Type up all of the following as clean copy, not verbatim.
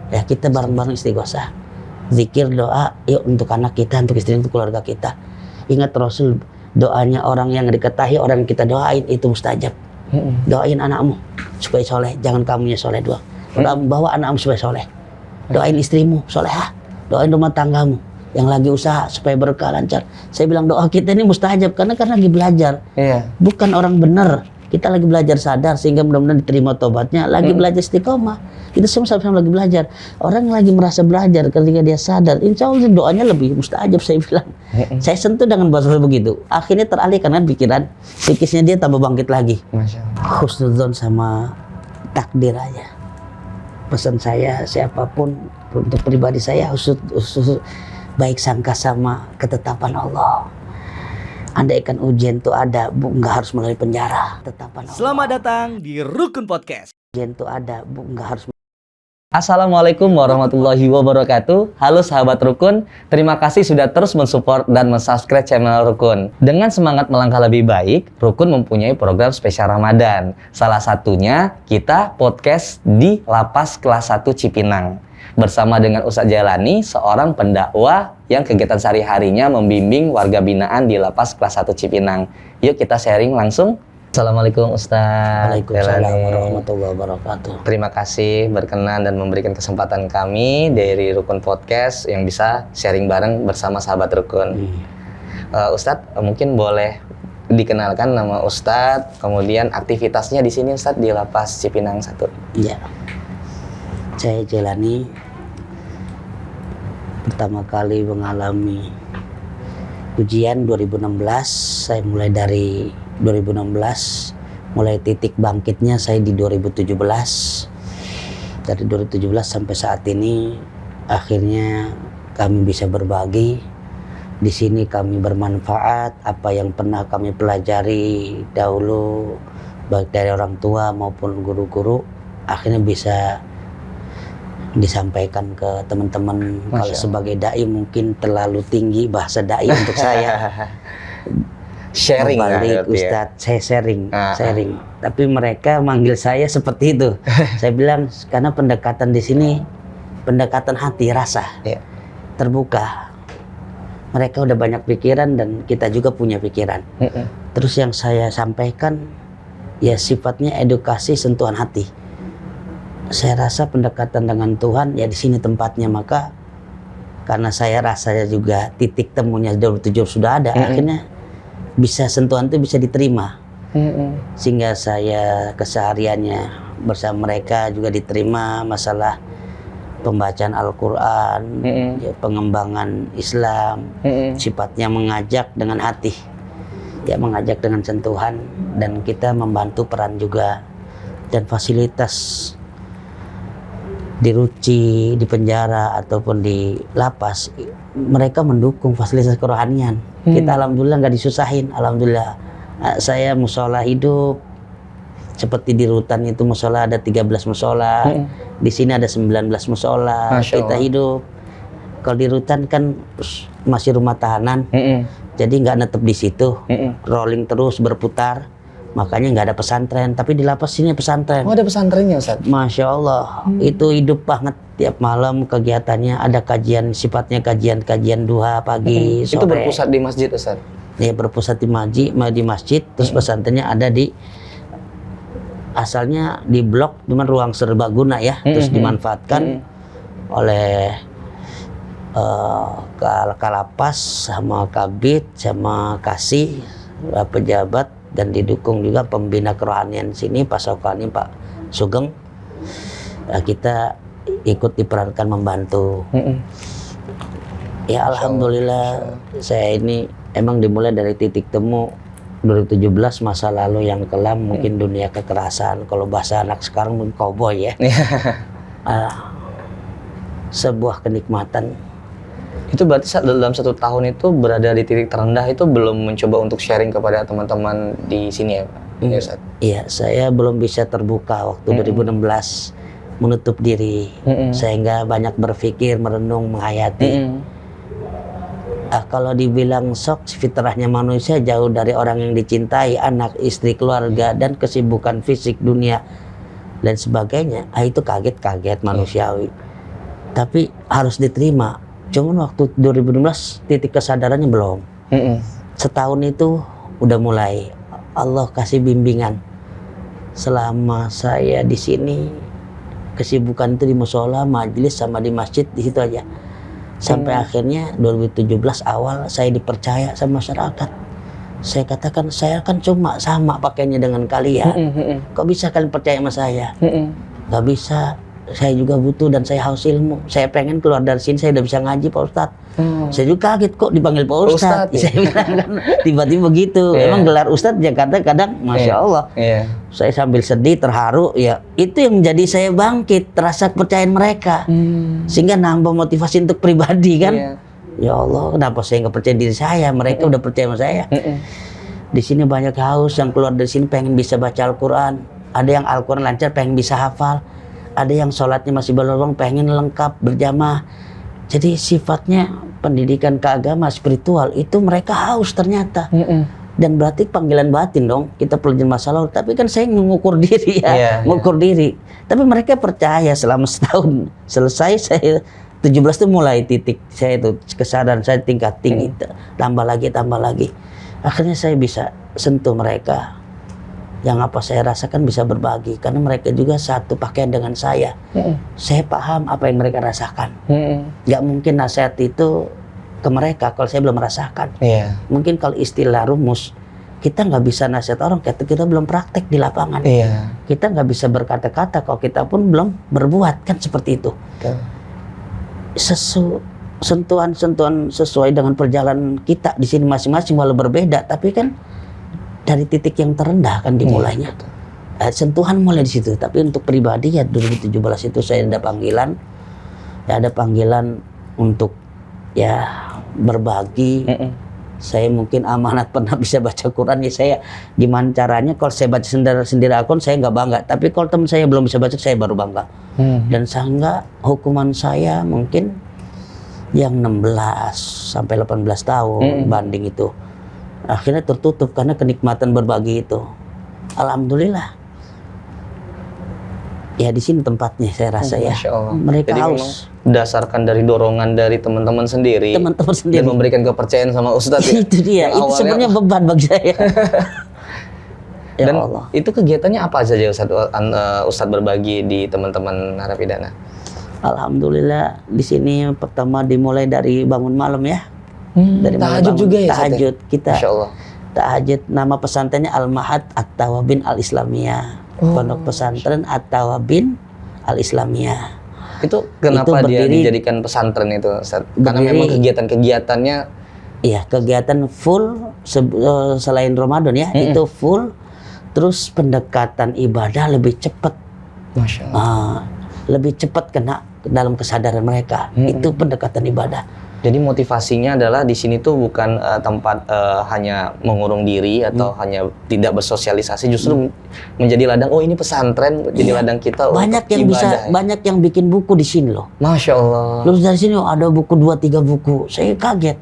Ya kita bareng-bareng istighosah, zikir, doa, yuk untuk anak kita, untuk istri, untuk keluarga kita. Ingat Rasul, doanya orang yang diketahui, orang yang kita doain itu mustajab. Doain anakmu supaya soleh, jangan kamunya soleh doang. Bawa anakmu supaya soleh. Doain istrimu solehah, doain rumah tanggamu yang lagi usaha supaya berkah lancar. Saya bilang doa kita ini mustajab karena lagi belajar. Bukan orang benar. Kita lagi belajar sadar sehingga mudah-mudahan diterima tobatnya. Lagi belajar istiqomah. Kita semua sama-sama lagi belajar. Orang lagi merasa belajar ketika dia sadar, insya Allah doanya lebih mustajab, saya bilang. Saya sentuh dengan bahasa begitu. Akhirnya teralihkan kan pikiran, psikisnya dia tambah bangkit lagi. Husnudzon sama takdir aja. Pesan saya, siapapun untuk pribadi saya, baik sangka sama ketetapan Allah. Andaikan ujian itu ada, nggak harus melalui penjara. Ketetapan Allah. Selamat datang di Rukun Podcast. Ujian itu ada, nggak harus. Assalamualaikum warahmatullahi wabarakatuh. Halo sahabat Rukun, terima kasih sudah terus mensupport dan mensubscribe channel Rukun. Dengan semangat melangkah lebih baik, Rukun mempunyai program spesial Ramadan. Salah satunya kita podcast di Lapas Kelas 1 Cipinang. Bersama dengan Ustadz Jailani, seorang pendakwah yang kegiatan sehari-harinya membimbing warga binaan di Lapas Kelas 1 Cipinang. Yuk kita sharing langsung. Assalamualaikum Ustadz. Waalaikumsalam warahmatullahi wabarakatuh. Terima kasih berkenan dan memberikan kesempatan kami dari Rukun Podcast yang bisa sharing bareng bersama sahabat Rukun. Ustadz, mungkin boleh dikenalkan nama Ustadz, kemudian aktivitasnya di sini Ustadz di Lapas Cipinang 1. Iya. Saya Jailani pertama kali mengalami ujian 2016. Saya mulai dari 2016, mulai titik bangkitnya saya di 2017. Dari 2017 sampai saat ini akhirnya kami bisa berbagi. Di sini kami bermanfaat apa yang pernah kami pelajari dahulu baik dari orang tua maupun guru-guru akhirnya bisa disampaikan ke teman-teman. Kalau sebagai dai mungkin terlalu tinggi bahasa dai untuk saya. Sharing balik Ustadz, saya sharing. Tapi mereka manggil saya seperti itu. Saya bilang karena pendekatan di sini pendekatan hati, rasa, terbuka. Mereka udah banyak pikiran dan kita juga punya pikiran. Terus yang saya sampaikan ya sifatnya edukasi, sentuhan hati. Saya rasa pendekatan dengan Tuhan ya di sini tempatnya, maka karena saya rasanya juga titik temunya 2007 sudah ada, akhirnya bisa sentuhan itu bisa diterima, sehingga saya kesehariannya bersama mereka juga diterima masalah pembacaan Al-Quran, ya, pengembangan Islam, sifatnya mengajak dengan hati, ya mengajak dengan sentuhan, dan kita membantu peran juga dan fasilitas di Ruci, di penjara ataupun di lapas, mereka mendukung fasilitas kerohanian. Kita alhamdulillah nggak disusahin, alhamdulillah. Saya musola hidup seperti di rutan itu musola ada 13 musola, di sini ada 19 musola. Kita hidup. Kalau di rutan kan masih rumah tahanan, jadi nggak netep di situ, rolling terus berputar. Makanya nggak ada pesantren, tapi di lapas sini pesantren. Oh, ada pesantrennya Ustaz? Masya Allah, itu hidup banget. Tiap malam kegiatannya ada kajian, sifatnya kajian duha pagi, sore. Itu berpusat di masjid Ustaz? Ya, berpusat di masjid, terus pesantrennya ada di asalnya di blok, cuman ruang serbaguna ya, terus dimanfaatkan oleh Kalapas sama Kabid sama Kasih, pejabat, dan didukung juga pembina kerohanian sini Pak Sokani, Pak Sugeng. Kita ikut diperankan membantu. Ya alhamdulillah, saya ini emang dimulai dari titik temu 2017, masa lalu yang kelam, mungkin dunia kekerasan, kalau bahasa anak sekarang mungkin cowboy ya. Sebuah kenikmatan. Itu berarti dalam 1 tahun itu berada di titik terendah, itu belum mencoba untuk sharing kepada teman-teman di sini ya Pak? Iya, saya belum bisa terbuka waktu 2016, menutup diri, sehingga banyak berpikir, merenung, menghayati. Kalau dibilang sok, fitrahnya manusia jauh dari orang yang dicintai, anak, istri, keluarga, dan kesibukan fisik dunia dan sebagainya. Itu kaget-kaget manusiawi. Tapi harus diterima. Cuman waktu 2016 titik kesadarannya belum. Setahun itu udah mulai Allah kasih bimbingan. Selama saya di sini kesibukan itu di musola, majelis sama di masjid, di situ aja. Sampai akhirnya 2017 awal saya dipercaya sama masyarakat. Saya katakan saya kan cuma sama pakainya dengan kalian. Kok bisa kalian percaya sama saya? Gak bisa. Saya juga butuh dan saya haus ilmu. Saya pengen keluar dari sini, saya udah bisa ngaji Pak Ustadz. Saya juga kaget kok dipanggil Pak Ustadz. Saya bilang kan tiba-tiba begitu. Emang gelar Ustadz Jakarta kadang Masya Allah. Saya sambil sedih, terharu. Ya itu yang menjadi saya bangkit, rasa kepercayaan mereka. Sehingga nambah motivasi untuk pribadi kan. Ya Allah, kenapa saya nggak percaya diri saya? Mereka udah percaya sama saya. Di sini banyak haus yang keluar dari sini pengen bisa baca Al-Quran. Ada yang Al-Quran lancar pengen bisa hafal. Ada yang sholatnya masih bolong pengen lengkap berjamaah. Jadi sifatnya pendidikan keagama spiritual itu mereka haus ternyata. Dan berarti panggilan batin dong. Kita pelajari masalah. Tapi kan saya mengukur diri ya, mengukur diri. Tapi mereka percaya selama setahun selesai saya 17 itu mulai titik saya itu kesadaran saya tingkat tinggi. Tambah lagi. Akhirnya saya bisa sentuh mereka. Yang apa saya rasakan bisa berbagi karena mereka juga satu pakaian dengan saya. Saya paham apa yang mereka rasakan. Gak mungkin nasihat itu ke mereka kalau saya belum merasakan. Mungkin kalau istilah rumus kita nggak bisa nasihat orang kita belum praktek di lapangan. Kita nggak bisa berkata-kata kalau kita pun belum berbuat, kan seperti itu. Sentuhan-sentuhan sesuai dengan perjalanan kita di sini masing-masing walau berbeda, tapi kan dari titik yang terendah kan dimulainya. Sentuhan mulai di situ. Tapi untuk pribadi ya 2017 itu saya ada panggilan. Ya ada panggilan untuk ya berbagi. Saya mungkin amanat pernah bisa baca Quran ya saya gimana caranya kalau saya baca sendiri akun saya nggak bangga. Tapi kalau teman saya belum bisa baca saya baru bangga. Dan sehingga hukuman saya mungkin yang 16 sampai 18 tahun banding itu. Akhirnya tertutup karena kenikmatan berbagi itu. Alhamdulillah. Ya di sini tempatnya saya rasa ya. Mereka jadi haus. Berdasarkan dari dorongan dari teman-teman sendiri. Dan memberikan kepercayaan sama Ustadz ya. Itu dia. Itu sebenarnya beban bagi saya. Ya dan Allah. Itu kegiatannya apa saja Ustadz berbagi di teman-teman narapidana? Alhamdulillah di sini pertama dimulai dari bangun malam ya. Dari tahajud juga ya? Tahajud kita. Tahajud nama pesantrennya Al-Mahad At-Tawabin Al-Islamiyah. Pondok pesantren At-Tawabin Al-Islamiyah. Itu kenapa dia dijadikan pesantren itu, Ustaz? Karena memang kegiatan-kegiatannya. Iya, kegiatan full selain Ramadan ya, itu full. Terus pendekatan ibadah lebih cepat. Masya Allah. Lebih cepat kena dalam kesadaran mereka. Itu pendekatan ibadah. Jadi motivasinya adalah di sini tuh bukan tempat hanya mengurung diri atau hanya tidak bersosialisasi, justru menjadi ladang. Oh ini pesantren, jadi ladang kita. Banyak yang bisa, banyak yang bikin buku di sini loh. Masya Allah. Terus dari sini ada buku 2-3 buku. Saya kaget.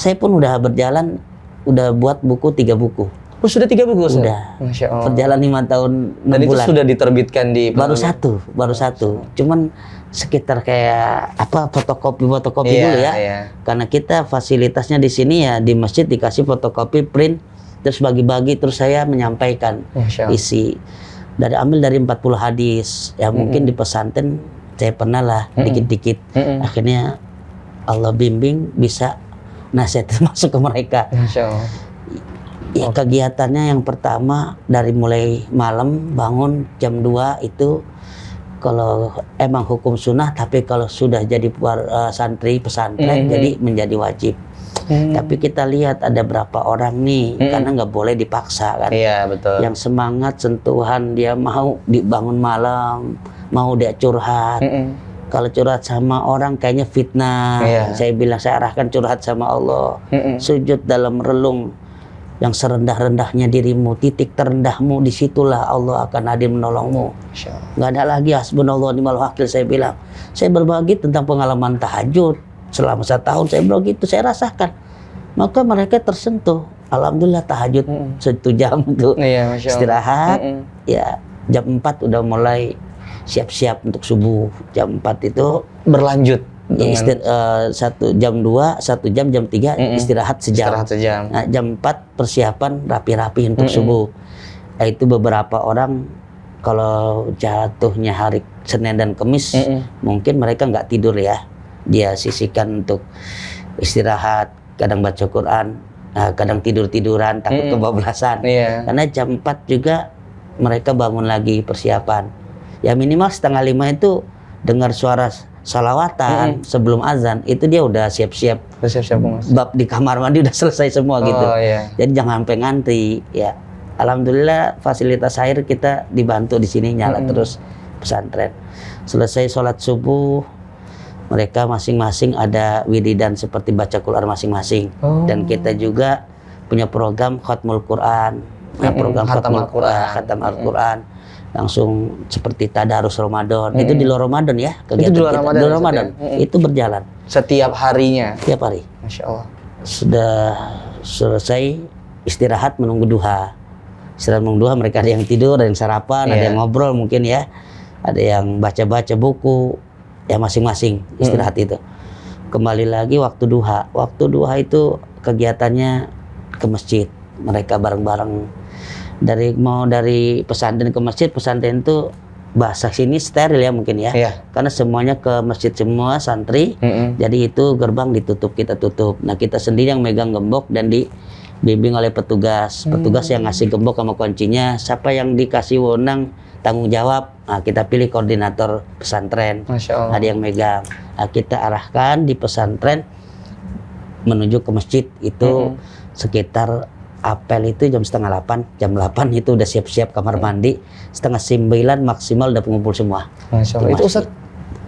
Saya pun udah berjalan, udah buat buku 3 buku. Oh sudah 3 buku? Sudah. Masya Allah. Berjalan 5 tahun 6 Dan bulan. itu sudah diterbitkan di. Baru satu. Cuman sekitar kayak apa fotokopi dulu ya. Karena kita fasilitasnya di sini ya di masjid dikasih fotokopi print terus bagi-bagi terus saya menyampaikan isi ambil dari 40 hadis ya mungkin di pesantren saya pernah lah dikit-dikit akhirnya Allah bimbing bisa nasihat masuk ke mereka. Masya Allah. Ya kegiatannya yang pertama dari mulai malam bangun jam 2 itu kalau emang hukum sunnah, tapi kalau sudah jadi santri pesantren jadi menjadi wajib. Tapi kita lihat ada berapa orang nih, karena nggak boleh dipaksa kan. Iya betul. Yang semangat sentuhan dia mau dibangun malam, mau dia curhat. Kalau curhat sama orang kayaknya fitnah. Saya bilang saya arahkan curhat sama Allah. Sujud dalam relung. Yang serendah-rendahnya dirimu, titik terendahmu, disitulah Allah akan hadir menolongmu. Nggak ada lagi hasbunallah wa ni'mal wakil, saya bilang. Saya berbagi tentang pengalaman tahajud. Selama 1 tahun saya begitu, saya rasakan. Maka mereka tersentuh. Alhamdulillah tahajud 1 jam tuh. Istirahat, ya jam 4 udah mulai siap-siap untuk subuh. Jam 4 itu berlanjut jam 2, 1 jam, jam 3 istirahat sejam. Nah, jam 4 persiapan rapi-rapi untuk subuh. Nah, itu beberapa orang kalau jatuhnya hari Senin dan Kamis mungkin mereka nggak tidur ya. Dia sisihkan untuk istirahat, kadang baca Quran, kadang tidur-tiduran takut kebablasan. Karena jam 4 juga mereka bangun lagi persiapan. Ya minimal 4:30 itu dengar suara salawatan sebelum azan, itu dia udah siap-siap. Bab di kamar mandi udah selesai semua gitu. Jadi jangan sampai ngantri ya. Alhamdulillah fasilitas air kita dibantu di sini nyala terus pesantren. Selesai sholat subuh, mereka masing-masing ada wiridan seperti baca Quran masing-masing. Dan kita juga punya program khatmul Quran. Program khatam Al-Quran. Langsung seperti tadarus Ramadan. Itu di luar Ramadan ya. Itu di luar Ramadan. Itu berjalan. Setiap harinya? Setiap hari. Masya Allah. Sudah selesai istirahat menunggu duha. Istirahat menunggu duha, mereka ada yang tidur, ada yang sarapan, ada yang ngobrol mungkin ya. Ada yang baca-baca buku. Ya masing-masing istirahat itu. Kembali lagi waktu duha. Waktu duha itu kegiatannya ke masjid. Mereka bareng-bareng dari pesantren ke masjid. Pesantren itu bahasa sini steril ya mungkin ya. Karena semuanya ke masjid semua santri. Jadi itu gerbang ditutup, kita tutup. Nah, kita sendiri yang megang gembok dan dibimbing oleh petugas. Petugas yang ngasih gembok sama kuncinya. Siapa yang dikasih wewenang tanggung jawab, nah, kita pilih koordinator pesantren. Ada yang megang. Nah, kita arahkan di pesantren menuju ke masjid itu sekitar apel itu jam 7:30, jam 8 itu udah siap-siap kamar mandi, 8:30 maksimal udah pengumpul semua. Masya Allah. Itu Ustaz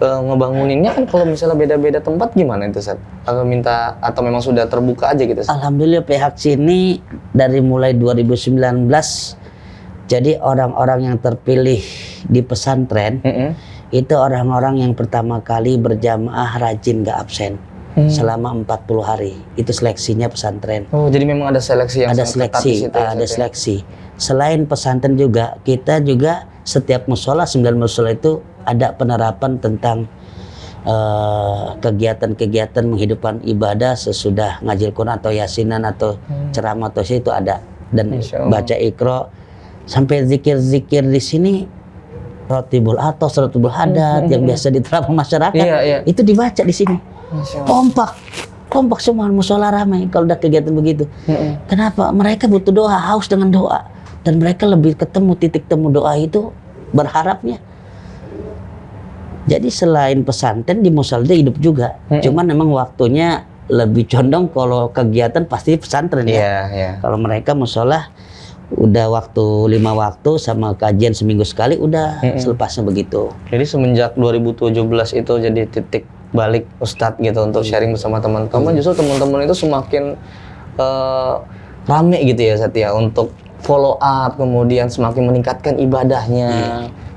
ngebanguninnya kan kalau misalnya beda-beda tempat gimana itu Ustaz? Atau minta atau memang sudah terbuka aja gitu Ustaz? Alhamdulillah pihak sini dari mulai 2019 jadi orang-orang yang terpilih di pesantren itu orang-orang yang pertama kali berjamaah rajin gak absen. Selama 40 hari itu seleksinya pesantren. Jadi memang ada seleksi yang ada seleksi, ada seleksi. Selain pesantren juga kita juga setiap musola 9 musola itu ada penerapan tentang kegiatan-kegiatan menghidupkan ibadah sesudah ngajil Quran atau yasinan atau ceramah atau itu ada, dan baca Iqra sampai zikir-zikir di sini Rotibul Atos, Rotibul Hadat yang biasa diterapkan masyarakat itu dibaca di sini. Kompak semua musola ramai kalau udah kegiatan begitu. Kenapa? Mereka butuh doa, haus dengan doa, dan mereka lebih ketemu titik temu doa itu berharapnya. Jadi selain pesantren di musola hidup juga, cuman memang waktunya lebih condong kalau kegiatan pasti pesantren ya. Kalau mereka musola udah waktu 5 waktu sama kajian seminggu sekali udah selepasnya begitu. Jadi semenjak 2017 itu jadi titik balik Ustadz gitu untuk sharing bersama teman-teman. Justru teman-teman itu semakin rame gitu ya Ustadz ya untuk follow up, kemudian semakin meningkatkan ibadahnya,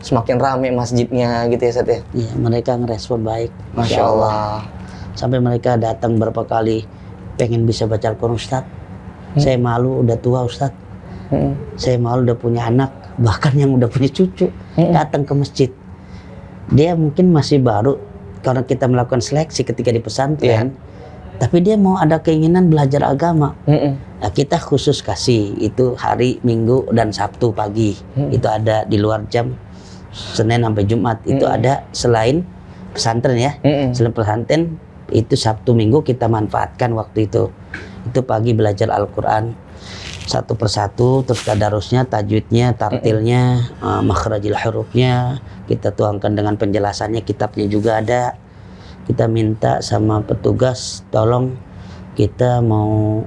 semakin rame masjidnya gitu ya Ustadz ya. Iya, mereka ngerespon baik. Masya Allah. Sampai mereka datang berapa kali pengen bisa baca Al-Quran Ustadz. Saya malu udah tua Ustadz. Saya malu udah punya anak, bahkan yang udah punya cucu datang ke masjid. Dia mungkin masih baru karena kita melakukan seleksi ketika di pesantren, tapi dia mau ada keinginan belajar agama. Nah, kita khusus kasih itu hari Minggu dan Sabtu pagi. Itu ada di luar jam Senin sampai Jumat. Itu ada selain pesantren ya. Selain pesantren itu Sabtu Minggu kita manfaatkan waktu itu. Itu pagi belajar Al-Quran satu persatu, terus tadarusnya, tajwidnya, tartilnya, makhrajil hurufnya kita tuangkan dengan penjelasannya, kitabnya juga ada. Kita minta sama petugas tolong kita mau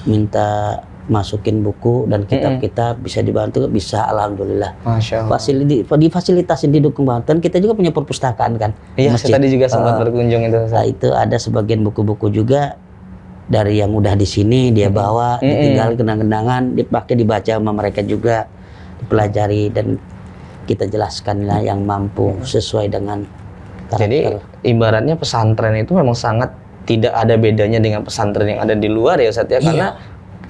minta masukin buku dan kitab-kitab bisa dibantu, bisa. Alhamdulillah. Masya Allah. Difasilitasin didukung banget. Dan kita juga punya perpustakaan kan. Iya, saya tadi juga sempat berkunjung itu. Nah, itu ada sebagian buku-buku juga dari yang udah di sini dia bawa, tinggal kenang-kenangan, dipakai dibaca sama mereka juga, dipelajari dan kita jelaskan lah yang mampu sesuai dengan karakter. Jadi ibaratnya pesantren itu memang sangat tidak ada bedanya dengan pesantren yang ada di luar ya Ustadz ya, karena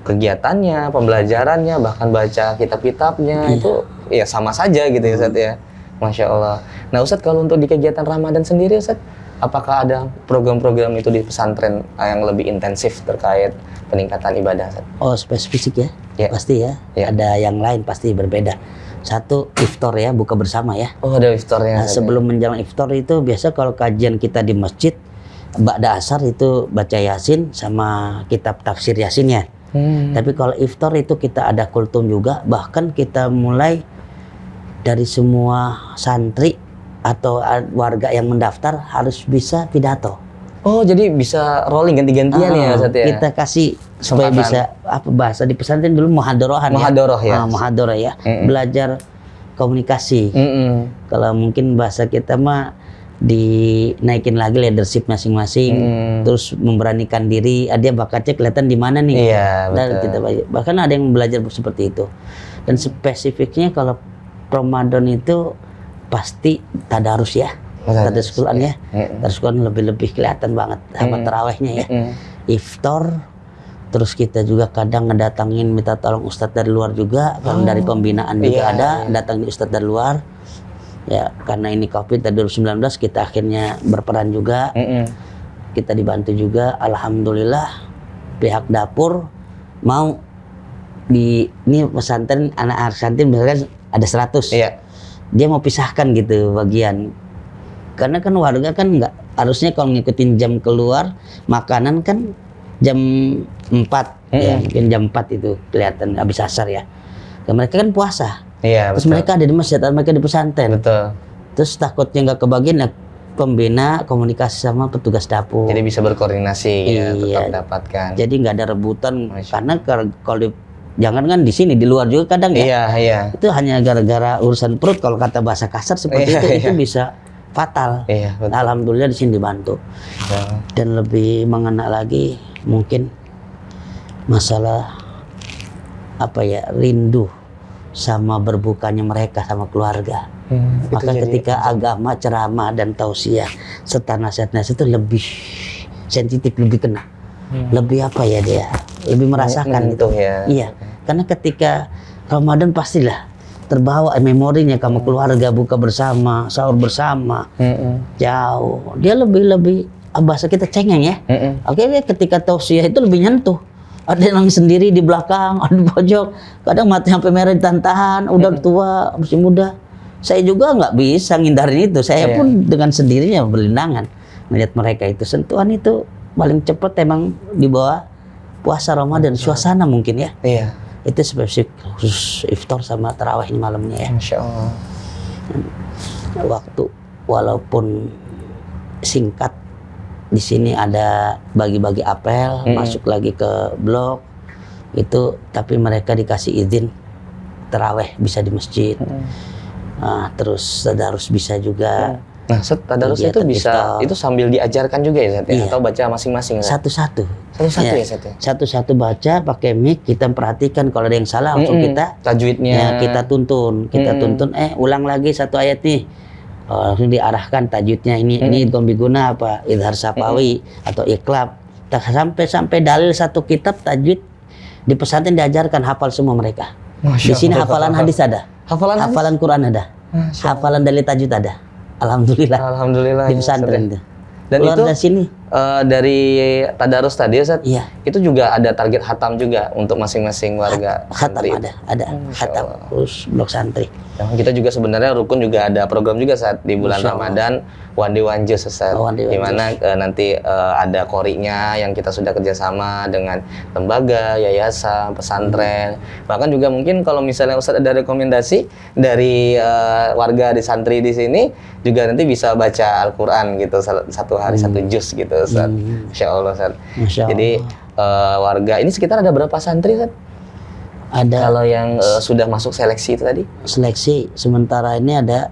kegiatannya, pembelajarannya, bahkan baca kitab-kitabnya itu ya sama saja gitu ya Ustadz ya. Masya Allah. Nah Ustadz, kalau untuk di kegiatan Ramadan sendiri Ustadz, apakah ada program-program itu di pesantren yang lebih intensif terkait peningkatan ibadah Ustadz? Oh spesifik ya? Ya. Pasti ya. Ada yang lain pasti berbeda. Satu iftar ya, buka bersama ya. Oh ada iftarnya. Nah, sebelum menjelang iftar itu biasa kalau kajian kita di masjid, ba'da asar itu baca yasin sama kitab tafsir yasinnya. Tapi kalau iftar itu kita ada kultum juga, bahkan kita mulai dari semua santri atau warga yang mendaftar harus bisa pidato. Oh jadi bisa rolling ganti-gantian ya Ustadz ya? Kita kasih supaya bisa apa bahasa di pesantren dulu muhadorohan ya. Muhadoroh ya. Belajar komunikasi. Kalau mungkin bahasa kita mah dinaikin lagi leadership masing-masing, terus memberanikan diri, dia bakatnya kelihatan di mana nih. Iya, Dan kita bahkan ada yang belajar seperti itu. Dan spesifiknya kalau Ramadan itu pasti tadarus ya. Tadarus Quran ya. Tadarus Quran lebih kelihatan banget sama tarawehnya ya. Iftar, terus kita juga kadang ngedatangin minta tolong ustadz dari luar juga, kalau dari pembinaan juga ada datangin ustadz dari luar. Ya karena ini Covid 2019 kita akhirnya berperan juga. Kita dibantu juga, alhamdulillah pihak dapur mau ini pesantren, anak pesantren misalkan ada 100. Dia mau pisahkan gitu bagian. Karena kan warga kan nggak harusnya kalau ngikutin jam keluar makanan kan jam 4 ya, mungkin jam 4 itu kelihatan habis asar ya. Dan mereka kan puasa. Terus mereka ada di masjid, mereka di pesantren. Terus takutnya nggak kebagian ya, pembina komunikasi sama petugas dapur. Jadi bisa berkoordinasi ya, tetap dapatkan. Jadi nggak ada rebutan karena kalau jangan kan di sini, di luar juga kadang ya. Itu hanya gara-gara urusan perut, kalau kata bahasa kasar seperti itu bisa fatal. Alhamdulillah di sini dibantu. Dan lebih mengena lagi mungkin masalah apa ya, rindu sama berbukanya mereka sama keluarga. Maka ketika agama, ceramah dan tausiah serta nasihat-nasihat itu lebih sensitif, lebih kena. Lebih apa ya dia? Lebih merasakan itu. Iya. Karena ketika Ramadan pastilah terbawa memorinya kamu keluarga buka bersama, sahur bersama. Jauh. Dia lebih bahasa kita cengeng ya. Oke, ketika tausiah itu lebih nyentuh. Ada yang sendiri di belakang, ada di pojok. Kadang mati sampai merah ditahan, udah tua, masih muda. Saya juga nggak bisa ngindarin itu. Saya pun dengan sendirinya berlindangan melihat mereka itu. Sentuhan itu paling cepat emang di bawah puasa Ramadan, suasana mungkin ya. Itu spesifik khusus iftar sama tarawih malamnya ya. Masya Allah. Waktu walaupun singkat, di sini ada bagi-bagi apel, masuk lagi ke blok itu, tapi mereka dikasih izin tarawih bisa di masjid. Terus tadarus bisa juga. Nah, tadarus itu bisa iftar. Itu sambil diajarkan juga ya, atau baca masing-masing? Satu-satu. Satu-satu ya, Satu-satu baca pakai mic, kita perhatikan kalau ada yang salah langsung kita tajwidnya. Kita tuntun, ulang lagi satu ayat nih. Langsung diarahkan tajwidnya ini Gombiguna apa Idhar Sapawi atau Iqlab. Sampai dalil satu kitab tajwid di pesantren diajarkan, hafal semua mereka. Di sini hafalan hadis ada, hafalan Quran ada, hafalan dalil tajwid ada. Alhamdulillah di pesantren itu. Dan keluar itu dari sini dari tadarus tadi Ustaz, itu juga ada target khatam juga untuk masing-masing warga. Khatam ada khatam terus blok santri. Kita juga sebenarnya Rukun juga ada program juga saat di bulan Ramadan, One Day One Juz Ustaz. Di mana nanti ada korinya yang kita sudah kerjasama dengan lembaga, yayasan, pesantren. Bahkan juga mungkin kalau misalnya Ustaz ada rekomendasi dari warga di santri di sini juga nanti bisa baca Al-Quran gitu satu hari satu juz gitu Ustaz. Masya Allah Ustaz. Jadi warga ini sekitar ada berapa santri Ustaz? Ada. Kalau yang sudah masuk seleksi itu tadi? Seleksi sementara ini ada,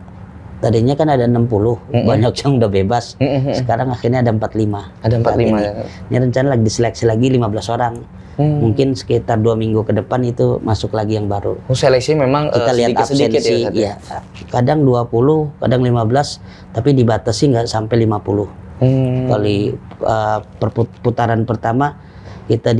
tadinya kan ada 60, banyak yang udah bebas. Sekarang akhirnya ada 45. Ada 45 ya. Ini rencana lagi diseleksi lagi 15 orang. Mungkin sekitar 2 minggu ke depan itu masuk lagi yang baru. Seleksi memang kita lihat absensi ya. Kadang 20, kadang 15, tapi dibatasi nggak sampai 50. Kali perputaran pertama kita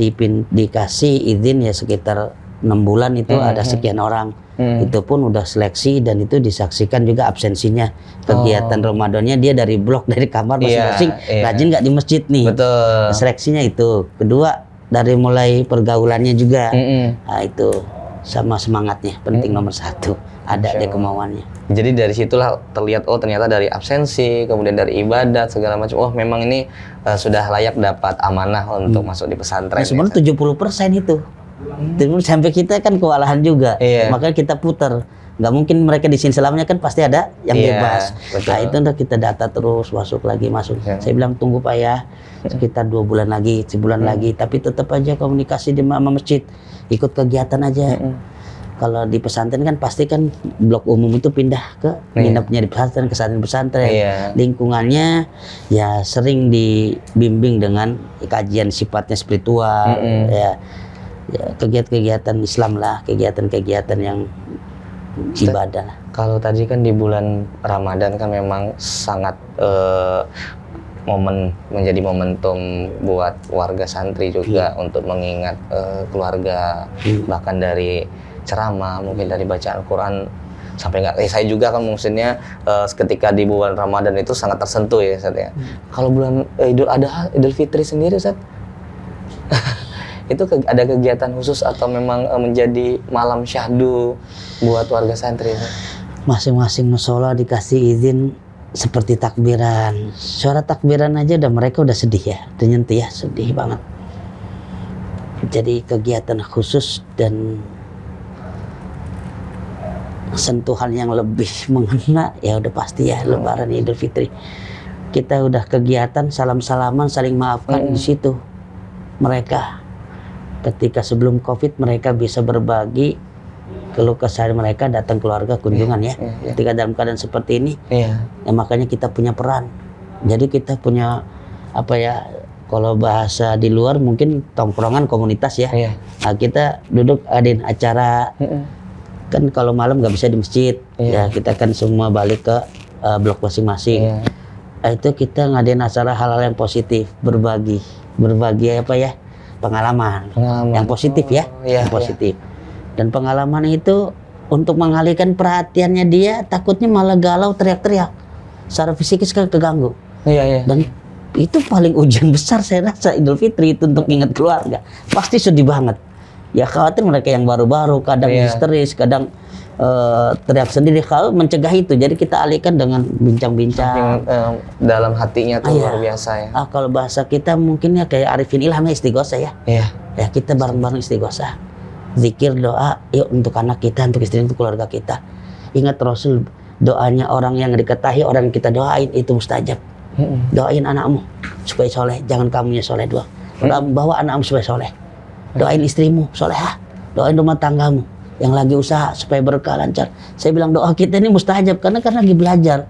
dikasih izin ya sekitar 6 bulan itu ada sekian orang. Itu pun udah seleksi dan itu disaksikan juga absensinya. Kegiatan Ramadannya dia dari blok, dari kamar masing-masing, rajin nggak di masjid nih. Betul. Seleksinya itu. Kedua, dari mulai pergaulannya juga. Nah, itu sama semangatnya penting nomor satu. Ada deh kemauannya. Jadi dari situlah terlihat ternyata dari absensi, kemudian dari ibadat segala macam. Oh memang ini sudah layak dapat amanah untuk masuk di pesantren. Nah, sebenarnya 70% itu. Sampai kita kan kewalahan juga. Makanya kita putar. Nggak mungkin mereka di sini selamanya, kan pasti ada yang bebas. Betul. Nah itu udah kita data terus, masuk lagi. Saya bilang tunggu Pak ya, sekitar 2 bulan lagi, sebulan lagi. Tapi tetap aja komunikasi di sama masjid, ikut kegiatan aja. Kalau di pesantren kan pasti kan blok umum itu pindah ke nginepnya di pesantren, ke pesantren. Lingkungannya ya sering dibimbing dengan kajian sifatnya spiritual, ya kegiatan-kegiatan Islam lah, kegiatan-kegiatan yang ibadah. Kalau tadi kan di bulan Ramadan kan memang sangat menjadi momentum buat warga santri juga untuk mengingat keluarga, bahkan dari ceramah, mungkin dari bacaan Al-Quran sampai nggak. Saya juga kan maksudnya ketika di bulan Ramadan itu sangat tersentuh ya Ustaz ya. Kalau bulan Idul Adha, Idul Fitri sendiri Ustaz, itu ada kegiatan khusus atau memang menjadi malam syahdu buat warga santri? Masing-masing musola dikasih izin seperti takbiran. Suara takbiran aja mereka udah sedih ya, udah nyentuh ya, sedih banget. Jadi kegiatan khusus dan sentuhan yang lebih mengena ya udah pasti ya Lebaran Idul Fitri. Kita udah kegiatan salam-salaman, saling maafkan di situ. Mereka ketika sebelum Covid mereka bisa berbagi keluh kesah mereka, datang keluarga kunjungan ya. Ketika dalam keadaan seperti ini, ya makanya kita punya peran. Jadi kita punya apa ya? Kalau bahasa di luar mungkin tongkrongan komunitas ya. Nah, kita duduk adain acara. Kan kalau malam nggak bisa di masjid, ya kita kan semua balik ke blok masing-masing. Nah, itu kita ngadain acara hal-hal yang positif, berbagi apa ya, pengalaman. Yang positif ya, yang positif. Dan pengalaman itu untuk mengalihkan perhatiannya dia, takutnya malah galau teriak-teriak, secara fisikis kan keganggu. Dan itu paling ujian besar saya rasa Idul Fitri itu untuk ingat keluarga, pasti sedih banget. Ya khawatir mereka yang baru-baru kadang histeris, kadang teriak sendiri. Kalau mencegah itu, jadi kita alihkan dengan bincang-bincang. Dalam hatinya tuh luar biasa ya. Kalau bahasa kita mungkin ya kayak Arifin Ilham ya, istighosah ya. Ya kita bareng-bareng istighosah, zikir, doa, yuk untuk anak kita, untuk istri, untuk keluarga kita. Ingat Rasul, doanya orang yang diketahui, orang yang kita doain itu mustajab. Doain anakmu supaya soleh, jangan kamunya soleh doang. Bawa anakmu supaya soleh. Doain istrimu solehah, doain rumah tanggamu yang lagi usaha supaya berkah lancar. Saya bilang doa kita ini mustajab karena lagi belajar,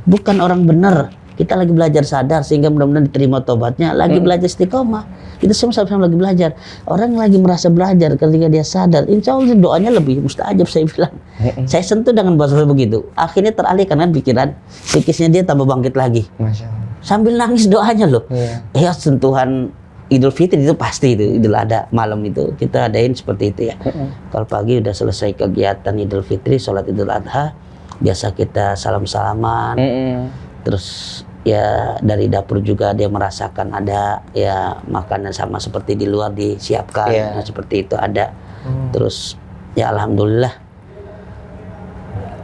bukan orang benar. Kita lagi belajar sadar sehingga mudah-mudahan diterima tobatnya. Lagi belajar istiqomah, kita semua sama-sama lagi belajar. Orang lagi merasa belajar ketika dia sadar, insya Allah doanya lebih mustajab. Saya bilang, saya sentuh dengan bahasa begitu. Akhirnya teralihkan kan pikiran, psikisnya dia tambah bangkit lagi. Masya Allah. Sambil nangis doanya loh. Ya sentuhan Idul Fitri itu pasti itu, Idul Adha malam itu kita adain seperti itu ya. Kalau pagi udah selesai kegiatan Idul Fitri, sholat Idul Adha, biasa kita salam-salaman. Terus ya dari dapur juga dia merasakan ada ya makanan sama seperti di luar disiapkan, nah, seperti itu ada. Terus ya alhamdulillah,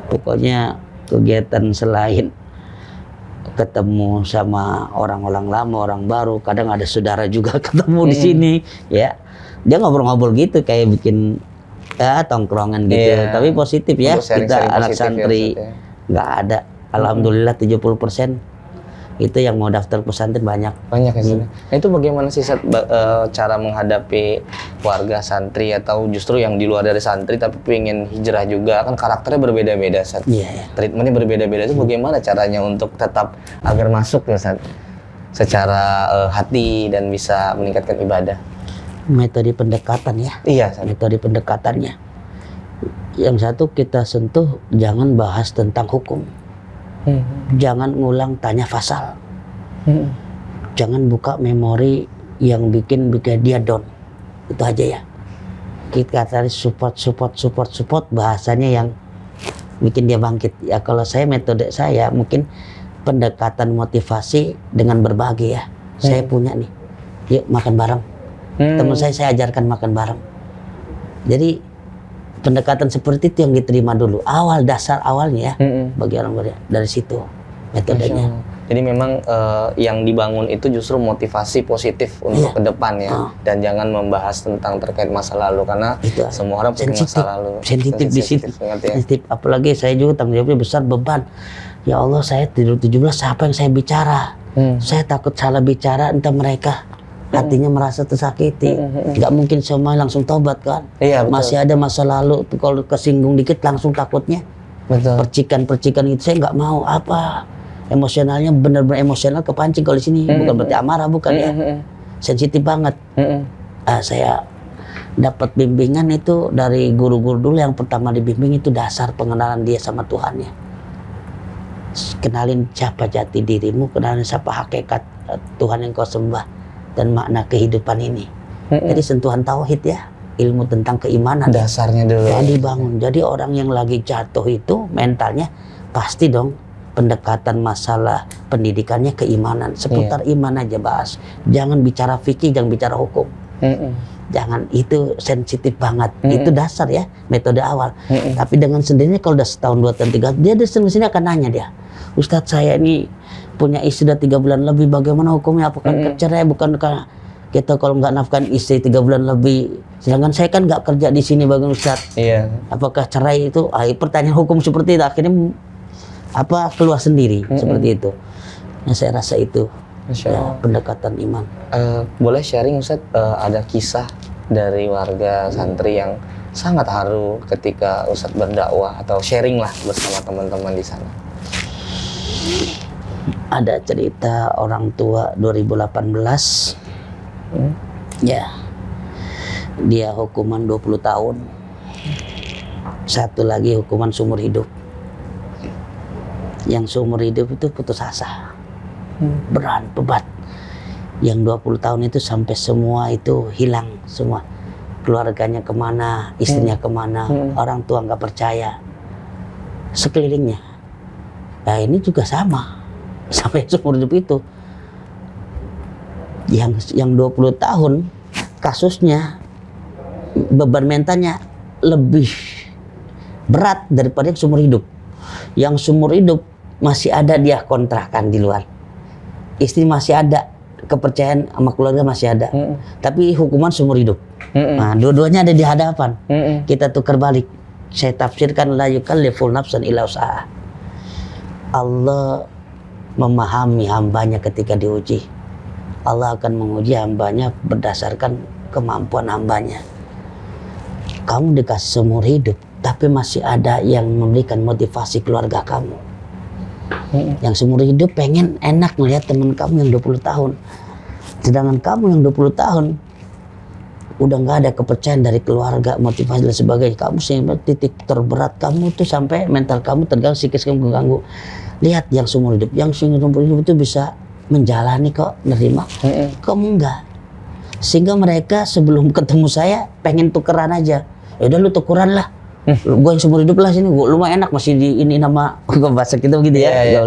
pokoknya kegiatan selain ketemu sama orang-orang lama, orang baru, kadang ada saudara juga ketemu di sini, ya dia ngobrol-ngobrol gitu kayak bikin ya tongkrongan gitu, tapi positif ya. Kita anak santri nggak ada, alhamdulillah 70% itu yang mau daftar pesantren banyak ya. Nah, itu bagaimana sih cara menghadapi warga santri atau justru yang di luar dari santri tapi pengen hijrah juga, kan karakternya berbeda-beda Sat. Treatmentnya berbeda-beda, itu bagaimana caranya untuk tetap agar masuk ya Sat, secara hati dan bisa meningkatkan ibadah? Metode pendekatan ya. Metode pendekatannya. Yang satu kita sentuh, jangan bahas tentang hukum. Jangan ngulang tanya pasal. Jangan buka memori yang bikin dia down. Itu aja ya. kita cari support bahasanya yang bikin dia bangkit. Ya kalau saya, metode saya mungkin pendekatan motivasi dengan berbagi ya. Saya punya nih, yuk makan bareng. Teman saya ajarkan makan bareng. Jadi pendekatan seperti itu yang diterima dulu, dasar awalnya ya, bagi orang dari situ metodenya. Jadi memang yang dibangun itu justru motivasi positif untuk ke depan ya, dan jangan membahas tentang terkait masa lalu karena itu, semua orang punya masa lalu. Sensitif di situ. Sensitif. Apalagi saya juga tanggung jawabnya besar, beban. Ya Allah, saya tidur 17, siapa yang saya bicara? Saya takut salah bicara, entah mereka hatinya merasa tersakiti. Nggak mungkin semua langsung tobat kan? Iya, betul. Masih ada masa lalu. Kalau kesinggung dikit langsung takutnya. Betul. Percikan itu saya nggak mau. Emosionalnya benar-benar emosional kepancing kalau di sini. Bukan berarti amarah, bukan ya. Sensitif banget. Saya dapat bimbingan itu dari guru-guru dulu. Yang pertama dibimbing itu dasar pengenalan dia sama Tuhannya. Kenalin siapa jati dirimu, kenalin siapa hakikat Tuhan yang kau sembah dan makna kehidupan ini. Jadi sentuhan tauhid ya, ilmu tentang keimanan. Dasarnya dulu. Jadi dibangun. Jadi orang yang lagi jatuh itu mentalnya pasti dong pendekatan masalah pendidikannya keimanan, seputar iman aja bahas. Jangan bicara fikih, jangan bicara hukum. Jangan, itu sensitif banget. Itu dasar ya, metode awal. Tapi dengan sendirinya kalau udah setahun, 2 tahun, 3, dia di sini akan nanya dia, Ustadz saya ini punya istri udah 3 bulan lebih, bagaimana hukumnya? Apakah cerai? Bukan kita kalau nggak nafkahin istri 3 bulan lebih, sedangkan saya kan nggak kerja di sini, bagaimana Ustadz? Iya. Apakah cerai itu? Pertanyaan hukum seperti itu akhirnya keluar sendiri seperti itu. Nah, saya rasa itu ya, pendekatan iman. Boleh sharing Ustadz, ada kisah dari warga santri yang sangat haru ketika Ustadz berdakwah atau sharing lah bersama teman-teman di sana? Ada cerita orang tua 2018. Ya, dia hukuman 20 tahun. Satu lagi hukuman seumur hidup. Yang seumur hidup itu putus asa, berat, bebat. Yang 20 tahun itu sampai semua itu hilang semua. Keluarganya kemana, istrinya kemana, orang tua nggak percaya, sekelilingnya. Nah ini juga sama, sampai seumur hidup itu. Yang 20 tahun kasusnya, beban mentalnya lebih berat daripada yang seumur hidup. Yang seumur hidup masih ada dia kontrakan di luar, istri masih ada, kepercayaan sama keluarga masih ada, tapi hukuman seumur hidup. Nah, dua-duanya ada di hadapan. Kita tukar balik. Saya tafsirkan la yukallifu nafsan illa usaha. Allah memahami hambanya ketika diuji. Allah akan menguji hambanya berdasarkan kemampuan hambanya. Kamu dikasih seumur hidup, tapi masih ada yang memberikan motivasi keluarga kamu. Yang seumur hidup pengen enak melihat teman kamu yang 20 tahun. Sedangkan kamu yang 20 tahun udah nggak ada kepercayaan dari keluarga, motivasi dan sebagainya. Kamu sampai titik terberat kamu tuh, sampai mental kamu terganggu, psikis kamu terganggu. Lihat yang seumur hidup, itu bisa menjalani kok, nerima. Kamu enggak. Sehingga mereka sebelum ketemu saya pengen tukeran aja. Ya udah lu tukeran lah. Gue yang seumur hidup lah sini, gue lumayan enak masih di ini nama bahasa kita begitu ya.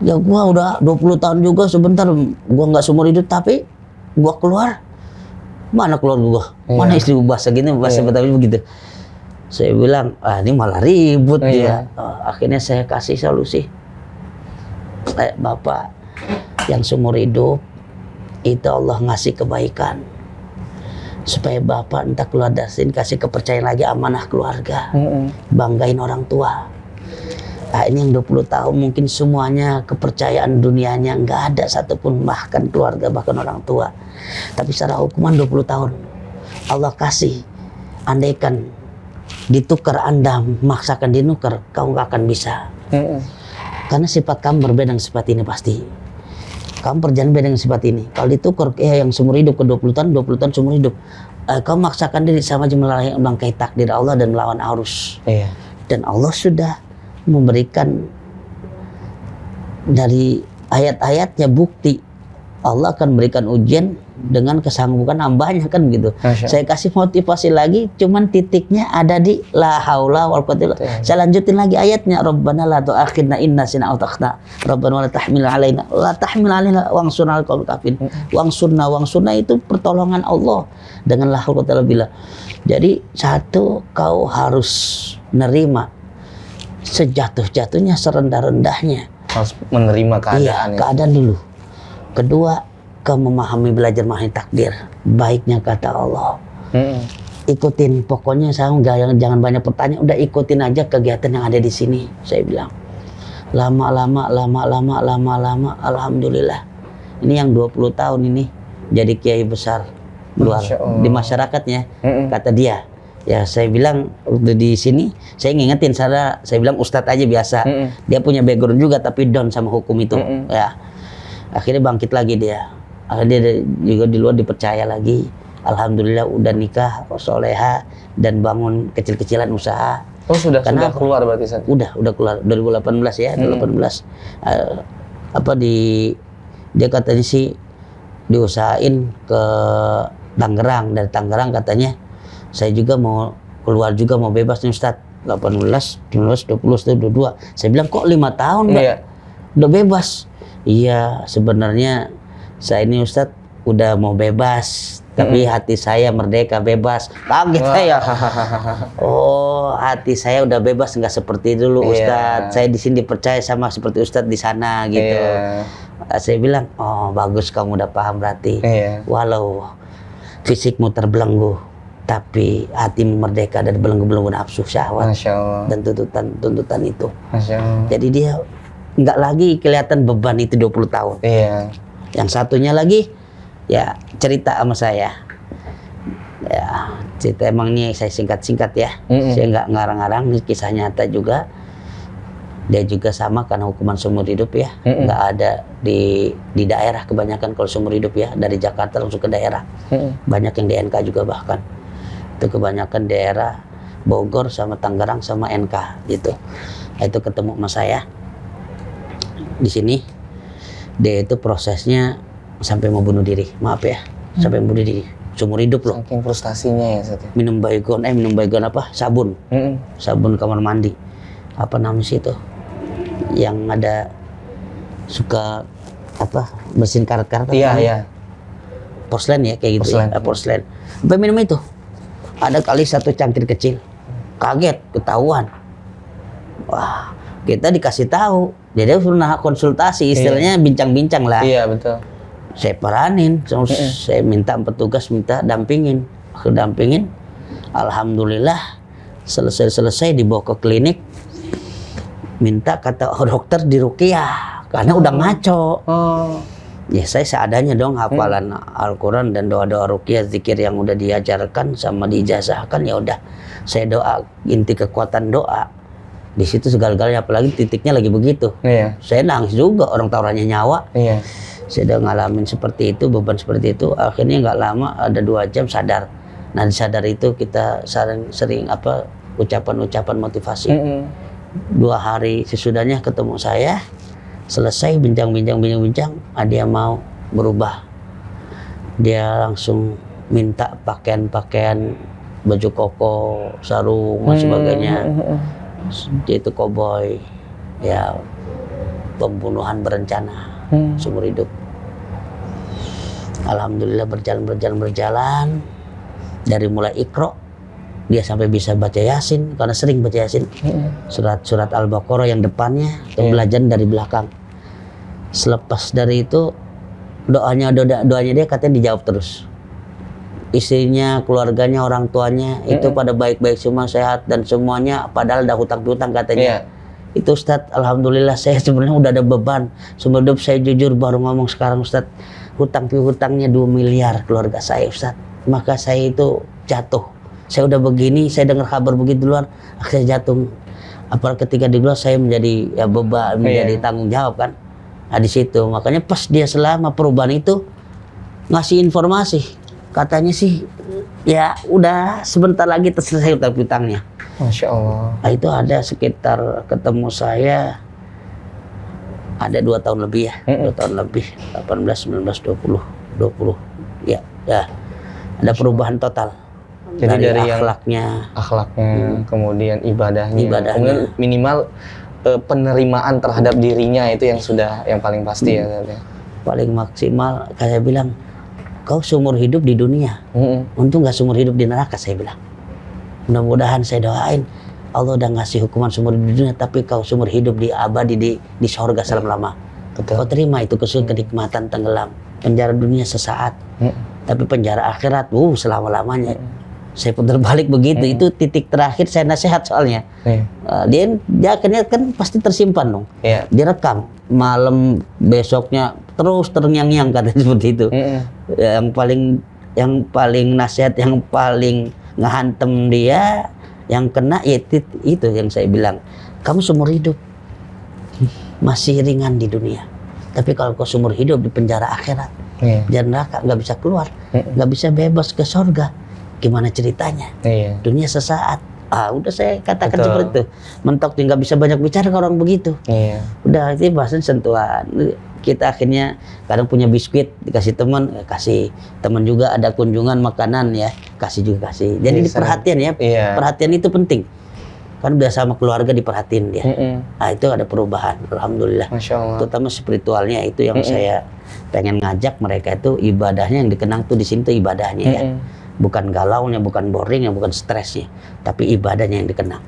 Ya gue udah 20 tahun juga sebentar, gue nggak seumur hidup tapi gue keluar. Mana keluarga gue? Mana istri gue? Bahasa gini, bahasa Betawi begitu. Saya bilang, ini malah ribut dia. Akhirnya saya kasih solusi. Bapak yang seumur hidup itu Allah ngasih kebaikan supaya bapak entah keluar dari sini kasih kepercayaan lagi, amanah keluarga, banggain orang tua. Nah, ini yang 20 tahun mungkin semuanya kepercayaan dunianya nggak ada satupun, bahkan keluarga, bahkan orang tua. Tapi secara hukuman 20 tahun Allah kasih. Andaikan ditukar, Anda maksakan dinukar, kau nggak akan bisa. Karena sifat kamu berbeda dengan sifat ini pasti. Kamu perjalanan beda dengan sifat ini. Kalau ditukar yang seumur hidup ke 20 tahun seumur hidup, kamu maksakan diri sama aja melangkahi takdir Allah dan melawan arus. Dan Allah sudah memberikan dari ayat-ayatnya bukti Allah akan berikan ujian dengan kesanggupan hambanya kan gitu. Saya kasih motivasi lagi, cuman titiknya ada di la haula wal quwwata illa billah. Saya lanjutin lagi ayatnya, Rabbana la tu'akhidna in nasina aw akhtana. Rabbana la tahmil alaina wangsurna 'alal qaumil kafirin. Wangsurna itu pertolongan Allah dengan la haula wala quwwata illa billah. Jadi satu, kau harus nerima sejatuh-jatuhnya, serendah-rendahnya. Harus menerima keadaan. Iya, keadaan dulu. Kedua, kau memahami, belajar memahami takdir. Baiknya kata Allah. Ikutin, pokoknya saya jangan banyak pertanyaan, udah ikutin aja kegiatan yang ada di sini. Saya bilang, lama-lama, alhamdulillah. Ini yang 20 tahun ini jadi kiai besar luar di masyarakatnya. Kata dia, ya saya bilang waktu di sini, saya ngingetin saya bilang ustadz aja biasa. Dia punya background juga tapi down sama hukum itu. Ya. Akhirnya bangkit lagi dia. Akhirnya dia juga di luar dipercaya lagi. Alhamdulillah udah nikah, soleha, dan bangun kecil-kecilan usaha. Oh sudah keluar berarti Ustaz? Udah keluar 2018 ya, 2018. Dia katanya sih diusahain ke Tangerang, dari Tangerang katanya saya juga mau keluar juga, mau bebas nih Ustaz. 18, 19, 20, 22. Saya bilang kok 5 tahun Mbak? Iya. Udah bebas. Iya, sebenarnya saya ini Ustadz udah mau bebas, tapi hati saya merdeka, bebas. Kaget saya. Oh, hati saya udah bebas, nggak seperti dulu Ustadz. Saya di sini dipercaya sama seperti Ustadz di sana gitu. Saya bilang, oh bagus kamu udah paham berarti. Walau fisikmu terbelenggu, tapi hatimu merdeka dari belenggu-belenggu nafsu syahwat dan tuntutan itu. Jadi dia nggak lagi kelihatan beban itu 20 tahun. Yang satunya lagi ya cerita sama saya. Ya cerita emang ini saya singkat-singkat ya. Saya nggak ngarang-ngarang, ini kisah nyata juga. Dia juga sama karena hukuman seumur hidup ya. Nggak ada di daerah kebanyakan kalau seumur hidup ya. Dari Jakarta langsung ke daerah. Banyak yang di NK juga bahkan. Itu kebanyakan daerah Bogor sama Tangerang sama NK gitu. Nah, itu ketemu sama saya di sini. Dia itu prosesnya sampai mau bunuh diri, maaf ya, sampai mau bunuh diri seumur hidup loh. Saking frustasinya ya Ustaz. Minum baygon apa, sabun kamar mandi, apa namanya sih itu yang ada suka apa mesin karet-karet. Iya. Porselen ya kayak gitu. Porselen. Sampai minum itu. Ada kali satu cangkir kecil, kaget ketahuan. Wah, kita dikasih tahu. Jadi pernah konsultasi, istilahnya bincang-bincang lah. Iya betul. Saya peranin, saya minta petugas dampingin. Aku dampingin. Alhamdulillah selesai dibawa ke klinik. Minta kata dokter diruqyah karena udah ngaco. Ya saya seadanya dong hafalan Al-Quran dan doa-doa ruqyah, zikir yang udah diajarkan sama diijazahkan, ya udah saya doa, inti kekuatan doa di situ segala-galanya, apalagi titiknya lagi begitu. Saya nangis juga, orang taruhannya nyawa. Saya udah ngalamin seperti itu, beban seperti itu. Akhirnya nggak lama ada 2 jam sadar. Nah di sadar itu kita sering apa ucapan-ucapan motivasi. 2 hari sesudahnya ketemu saya. Selesai bincang, dia mau berubah. Dia langsung minta pakaian baju koko, sarung dan sebagainya. Dia itu koboi, ya pembunuhan berencana seumur hidup. Alhamdulillah berjalan dari mulai Iqra dia sampai bisa baca Yasin karena sering baca Yasin. Surat Al-Baqarah yang depannya, belajar dari belakang. Selepas dari itu doanya dia katanya dijawab terus. Istrinya, keluarganya, orang tuanya itu pada baik-baik semua, sehat dan semuanya, padahal ada hutang-hutang katanya. Itu Ustadz, alhamdulillah saya sebenarnya udah ada beban. Seumur hidup saya jujur baru ngomong sekarang Ustadz, hutangnya 2 miliar keluarga saya Ustadz. Maka saya itu jatuh. Saya udah begini, saya dengar kabar begitu luar, saya jatuh. Apalagi ketika di luar saya menjadi ya beban, menjadi tanggung jawab kan. Nah di situ makanya pas dia selama perubahan itu ngasih informasi, katanya sih ya udah sebentar lagi selesai hutang-hutangnya. Masya Allah. Nah, itu ada sekitar ketemu saya Ada 2 tahun lebih ya, 2 tahun lebih, 18, 19, 20, ya, ada perubahan total. Jadi dari yang akhlaknya, kemudian ibadahnya, ibadahnya. kemudian minimal penerimaan terhadap dirinya itu yang sudah yang paling pasti ya. Paling maksimal, kayak bilang, kau seumur hidup di dunia, untung nggak seumur hidup di neraka, saya bilang. Mudah-mudahan saya doain, Allah udah ngasih hukuman seumur hidup di dunia, tapi kau seumur hidup di abadi di sorga selama-lama. Kau terima itu kenikmatan tenggelam. Penjara dunia sesaat, tapi penjara akhirat, selama-lamanya. Saya putar balik begitu, itu titik terakhir saya nasihat soalnya. Dia akhirnya kan pasti tersimpan dong. Direkam malam besoknya terus terngiang-ngiang katanya seperti itu. Yang paling nasihat, yang paling ngehantem dia, yang kena itu yang saya bilang, kamu seumur hidup masih ringan di dunia, tapi kalau kau seumur hidup di penjara akhirat, di neraka, nggak bisa keluar, nggak bisa bebas ke sorga, gimana ceritanya? Dunia sesaat. Udah saya katakan seperti itu. Mentok nggak bisa banyak bicara kalau orang begitu. Udah itu bahasan sentuhan. Kita akhirnya kadang punya biskuit dikasih teman, kasih teman juga, ada kunjungan makanan ya, kasih. Jadi perhatian ya, perhatian itu penting. Kan udah sama keluarga diperhatiin dia. Itu ada perubahan, alhamdulillah. Masya Allah. Terutama spiritualnya itu yang saya pengen ngajak mereka itu, ibadahnya yang dikenang tuh di sini tuh ibadahnya ya. Bukan galaunya, bukan boringnya, bukan stresnya, tapi ibadahnya yang dikenang.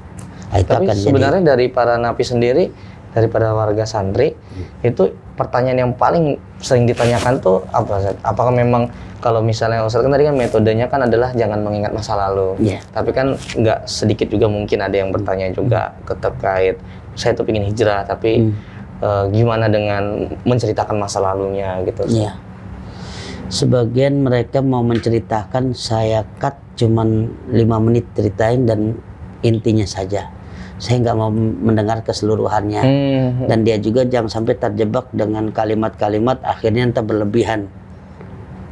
Itu tapi akan sebenarnya dari para napi sendiri, daripada warga santri, itu pertanyaan yang paling sering ditanyakan tuh apa, Ustaz? Apakah memang kalau misalnya Ustaz kan tadi kan metodenya kan adalah jangan mengingat masa lalu, tapi kan nggak sedikit juga mungkin ada yang bertanya juga terkait saya tuh pengen hijrah, tapi gimana dengan menceritakan masa lalunya gitu? Sebagian mereka mau menceritakan, saya cut cuman 5 menit ceritain dan intinya saja. Saya nggak mau mendengar keseluruhannya. Dan dia juga jangan sampai terjebak dengan kalimat-kalimat akhirnya entah berlebihan,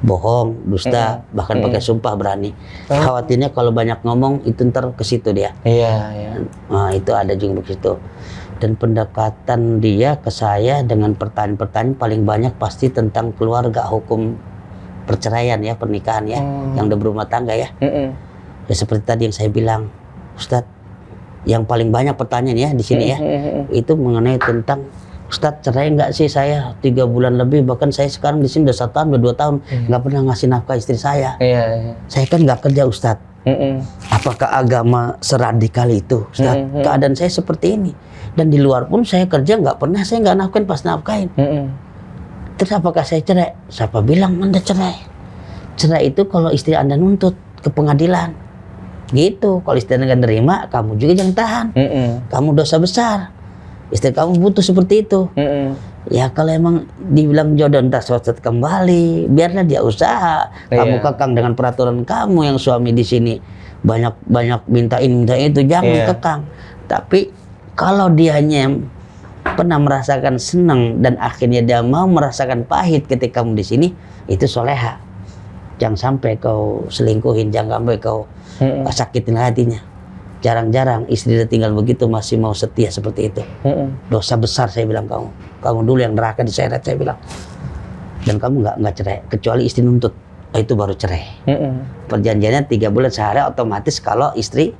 bohong, dusta, bahkan pakai sumpah berani. Khawatirnya kalau banyak ngomong itu ntar ke situ dia. Nah, itu ada juga begitu. Dan pendekatan dia ke saya dengan pertanyaan-pertanyaan paling banyak pasti tentang keluarga, hukum perceraian ya, pernikahan ya, yang udah berumah tangga ya. Ya seperti tadi yang saya bilang, Ustadz, yang paling banyak pertanyaan ya di sini ya, itu mengenai tentang, Ustadz, cerai nggak sih saya 3 bulan lebih, bahkan saya sekarang di sini udah 1 tahun, udah 2 tahun nggak pernah ngasih nafkah istri saya. Saya kan nggak kerja, Ustadz. Apakah agama seradikal itu, Ustadz? Keadaan saya seperti ini, dan di luar pun saya kerja nggak pernah, saya nggak nafkahin, pas nafkahin. Terus apakah saya cerai? Siapa bilang Anda cerai? Cerai itu kalau istri Anda nuntut ke pengadilan. Gitu. Kalau istri Anda nggak nerima, kamu juga jangan tahan. Kamu dosa besar. Istri kamu butuh seperti itu. Ya kalau emang dibilang jodoh entah suatu kembali, biarlah dia usaha. Kamu kekang dengan peraturan kamu yang suami di sini banyak minta ini minta itu, jangan kekang. Tapi kalau dianya pernah merasakan senang dan akhirnya dia mau merasakan pahit ketika kamu di sini, itu soleha. Jangan sampai kau selingkuhin, jangan sampai kau sakitin hatinya. Jarang-jarang istri dia tinggal begitu masih mau setia seperti itu. Dosa besar saya bilang kamu dulu yang neraka diseret saya bilang. Dan kamu nggak cerai kecuali istri nuntut, itu baru cerai. Perjanjiannya 3 bulan sehari otomatis kalau istri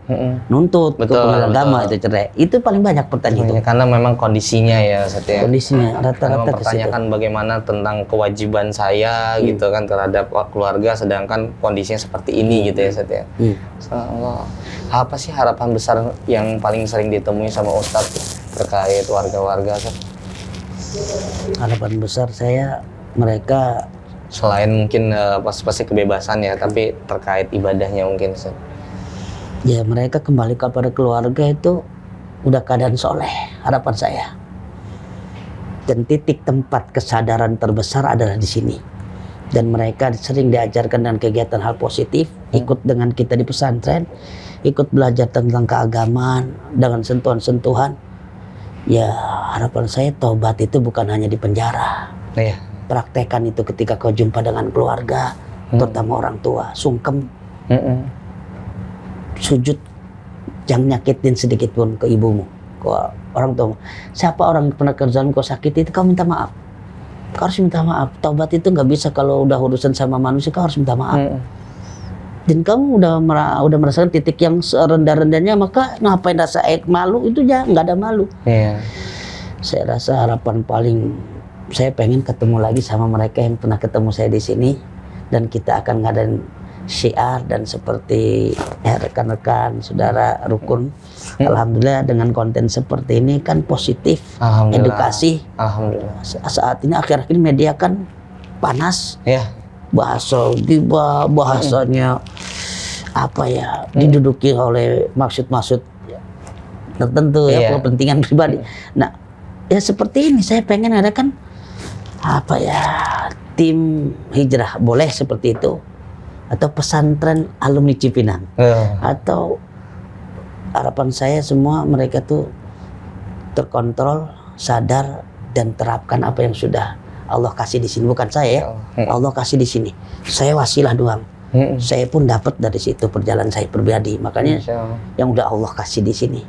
nuntut ke pengadilan agama itu cerai. Itu paling banyak pertanyaan itu. Karena memang kondisinya ya, Satya. Kondisinya rata-rata mempertanyakan bagaimana tentang kewajiban saya gitu kan terhadap keluarga, sedangkan kondisinya seperti ini gitu ya, Satya. Allah. Apa sih harapan besar yang paling sering ditemui sama Ustadz terkait warga-warga? Harapan besar saya, mereka selain mungkin pasti kebebasan ya, tapi terkait ibadahnya mungkin. Ya mereka kembali kepada keluarga itu udah keadaan soleh, harapan saya. Dan titik tempat kesadaran terbesar adalah di sini. Dan mereka sering diajarkan dengan kegiatan hal positif, ikut dengan kita di pesantren, ikut belajar tentang keagamaan dengan sentuhan-sentuhan. Ya harapan saya tobat itu bukan hanya di penjara. Praktekan itu ketika kau jumpa dengan keluarga, terutama orang tua, sungkem, sujud, jangan nyakitin sedikit pun ke ibumu. Kau orang tua, siapa orang yang pernah kerjaan kau sakiti itu kau minta maaf. Kau harus minta maaf. Taubat itu nggak bisa kalau udah urusan sama manusia, kau harus minta maaf. Dan kamu udah merasakan titik yang serendah-rendahnya, maka ngapain rasa malu itu ya nggak ada malu. Saya rasa harapan paling saya pengen ketemu lagi sama mereka yang pernah ketemu saya di sini, dan kita akan ngadain syiar dan seperti rekan-rekan saudara rukun. Alhamdulillah dengan konten seperti ini kan positif, edukasi. Alhamdulillah. Saat ini akhir-akhir ini media kan panas. Bahasanya apa ya, diduduki oleh maksud-maksud tertentu ya, kepentingan pribadi. Nah, ya seperti ini saya pengen ada kan apa ya, tim hijrah boleh seperti itu, atau pesantren alumni Cipinang, atau harapan saya semua mereka tuh terkontrol, sadar dan terapkan apa yang sudah Allah kasih di sini. Bukan saya ya, Allah kasih di sini. Saya wasilah doang. Saya pun dapat dari situ perjalanan saya pribadi. Makanya yang udah Allah kasih di sini.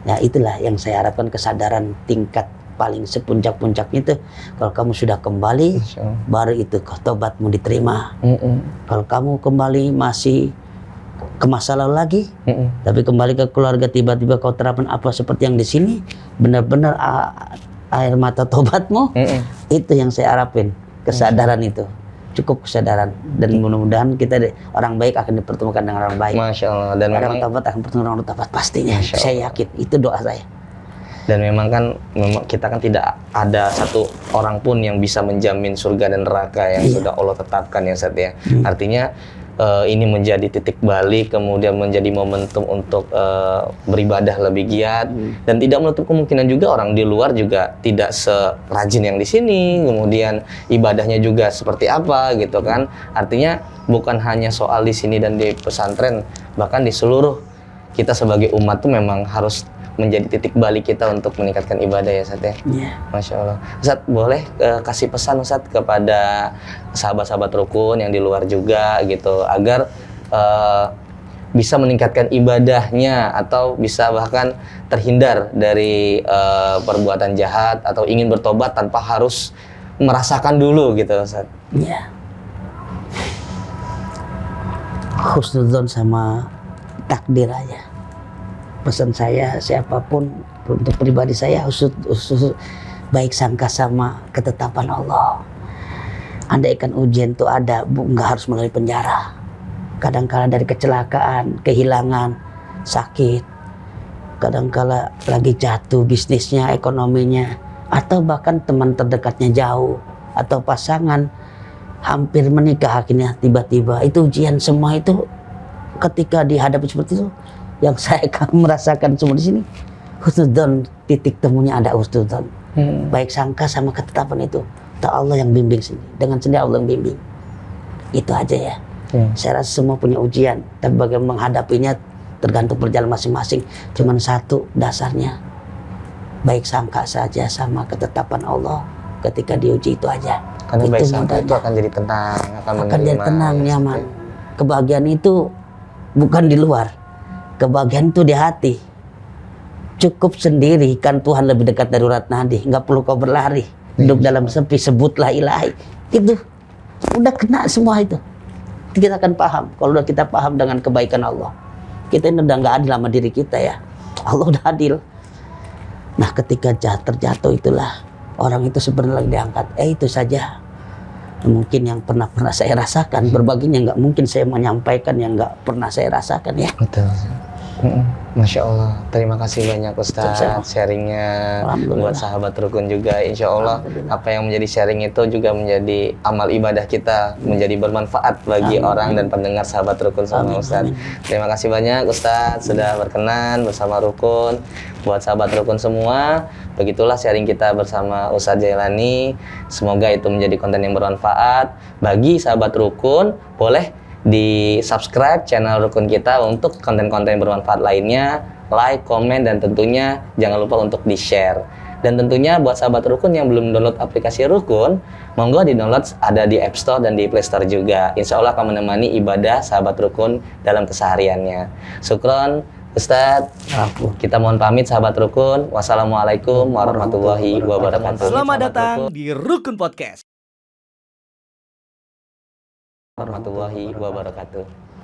Ya itulah yang saya harapkan, kesadaran tingkat paling sepuncak-puncaknya itu. Kalau kamu sudah kembali, baru itu tobatmu diterima. Kalau kamu kembali masih ke masa lalu lagi, tapi kembali ke keluarga tiba-tiba kau terapkan apa seperti yang di sini, benar-benar air mata tobatmu, itu yang saya harapin, kesadaran itu. Cukup kesadaran, dan mudah-mudahan kita orang baik akan dipertemukan dengan orang baik. Masya Allah. Dan orang tobat akan bertemu dengan orang tobat pastinya. Saya yakin, itu doa saya. Dan memang kita kan tidak ada satu orang pun yang bisa menjamin surga dan neraka yang sudah Allah tetapkan ya Ustaz ya. Artinya ini menjadi titik balik, kemudian menjadi momentum untuk beribadah lebih giat, dan tidak menutup kemungkinan juga orang di luar juga tidak serajin yang di sini, kemudian ibadahnya juga seperti apa gitu kan. Artinya bukan hanya soal di sini dan di pesantren, bahkan di seluruh kita sebagai umat tuh memang harus menjadi titik balik kita untuk meningkatkan ibadah ya Ustaz ya. Masya Allah. Ustaz boleh kasih pesan Ustaz kepada sahabat-sahabat rukun yang di luar juga gitu, agar bisa meningkatkan ibadahnya atau bisa bahkan terhindar dari perbuatan jahat atau ingin bertobat tanpa harus merasakan dulu gitu Ustaz. Husnudzon sama takdir aja. Pesan saya siapapun, untuk pribadi saya baik sangka sama ketetapan Allah. Andaikan ujian itu ada, nggak harus melalui penjara. Kadangkala dari kecelakaan, kehilangan, sakit, kadangkala lagi jatuh bisnisnya, ekonominya, atau bahkan teman terdekatnya jauh, atau pasangan hampir menikah akhirnya tiba-tiba. Itu ujian semua itu, ketika dihadapi seperti itu, yang saya merasakan semua di sini, husnudzon, titik temunya ada husnudzon. Baik sangka sama ketetapan itu, tak Allah yang bimbing sendiri, dengan sendiri Allah yang bimbing. Itu aja ya. Saya rasa semua punya ujian, tapi bagaimana menghadapinya tergantung perjalanan masing-masing. Cuman satu dasarnya, baik sangka saja sama ketetapan Allah ketika diuji, itu aja. Karena itu baik sangka itu akan jadi tenang, akan jadi tenang, nyaman. Kebahagiaan itu bukan di luar, kebahagiaan itu di hati. Cukup sendiri kan Tuhan lebih dekat dari urat nadi. Nggak perlu kau berlari, duduk dalam sepi, sebutlah ilahi. Itu udah kena semua itu. Kita akan paham. Kalau udah kita paham dengan kebaikan Allah, kita ini udah nggak adil sama diri kita ya. Allah udah adil. Nah ketika terjatuh itulah orang itu sebenarnya lagi diangkat. Itu saja mungkin yang pernah saya rasakan. Berbaginya nggak mungkin saya menyampaikan yang nggak pernah saya rasakan ya. Betul. Masya Allah, terima kasih banyak Ustaz sharingnya buat sahabat rukun juga. Insya Allah apa yang menjadi sharing itu juga menjadi amal ibadah kita, menjadi bermanfaat bagi orang dan pendengar sahabat rukun sama Ustaz. Terima kasih banyak Ustaz sudah berkenan bersama rukun. Buat sahabat rukun semua, begitulah sharing kita bersama Ustaz Jailani. Semoga itu menjadi konten yang bermanfaat bagi sahabat rukun. Boleh di subscribe channel rukun kita untuk konten-konten bermanfaat lainnya, like, komen, dan tentunya jangan lupa untuk di share. Dan tentunya buat sahabat rukun yang belum download aplikasi rukun, monggo di download, ada di App Store dan di Play Store juga. Insya Allah akan menemani ibadah sahabat rukun dalam kesehariannya. Syukron, Ustadz, Aku. kita mohon pamit sahabat Rukun. Wassalamualaikum warahmatullahi wabarakatuh. Selamat datang di Rukun Podcast. Warahmatullahi wabarakatuh.